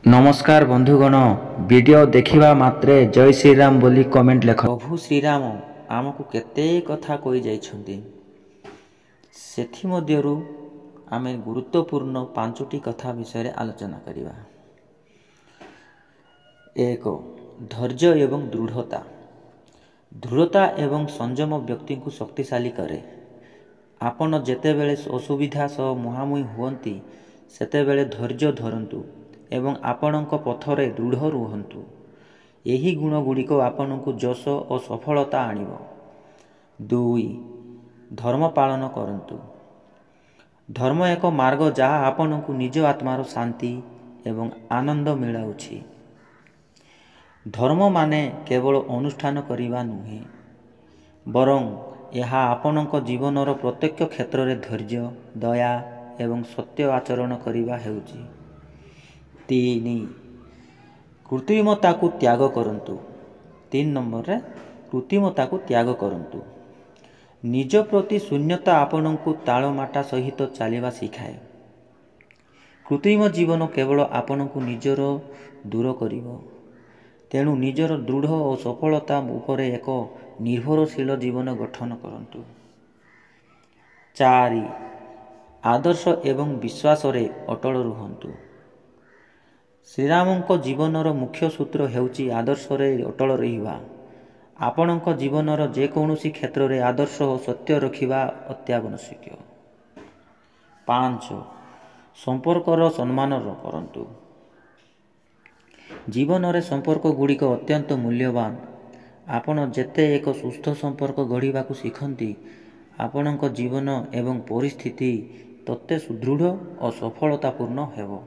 नमस्कार बंधुगण वीडियो देखिबा मात्रे जय श्री राम बोली कमेंट लेख। प्रभु श्रीराम आमको केते कथा कही जाइछन्ति सेथि मध्यरु आमे गुरुत्वपूर्ण पांचटी कथा विषय आलोचना करिबा। एक, धैर्य एवं दृढ़ता। दृढ़ता एवं संयम व्यक्ति को शक्तिशाली करे। आपण जेतेबेले असुविधा सह मुहांमुही हुअन्ति सेतेबेले धैर्य धरन्तु एवं आपणक पथरे दृढ़ रुहन्तु। एही गुण गुड़िक आपणक यश और सफलता आनिब। 2, धर्म पालन करन्तु। धर्म एक मार्ग जहाँ आपणक निज आत्मार शांति एवं आनंद मिलाउछि। धर्म माने केवल अनुष्ठान करिबा नुहे बरं यह आपणक जीवनर प्रत्येक क्षेत्र में धैर्य दया एवं सत्य आचरण करिबा हेउछि। 3, कृत्रिमता को त्याग करन्तु। 3 नंबर रे कृत्रिमता को त्याग करन्तु। निज प्रति शून्यता आपण को तालमाटा सहित चलवा शिखाए। कृत्रिम जीवन केवल आपण को निजर दूर करिवो। तेणु निजर दृढ़ और सफलता उपरे एक निर्भरशील जीवन गठन करन्तु। 4, आदर्श एवं विश्वास रे अटल रुहन्तु। श्रीरामंक जीवनर मुख्य सूत्र हेउची आदर्श रे अटल रहिबा। आपणक जीवनर जेकोसी क्षेत्र में आदर्श और सत्य रखिबा अत्यावश्यक। 5, संपर्कर सम्मान करन्तु। जीवन रे संपर्क गुड़िक अत्यंत मूल्यवान। आपण जेते एक सुस्थ संपर्क गढ़ा को शिखती आपणक जीवन एवं परिस्थिति तत्ते सुदृढ़ और सफलतापूर्ण हेब।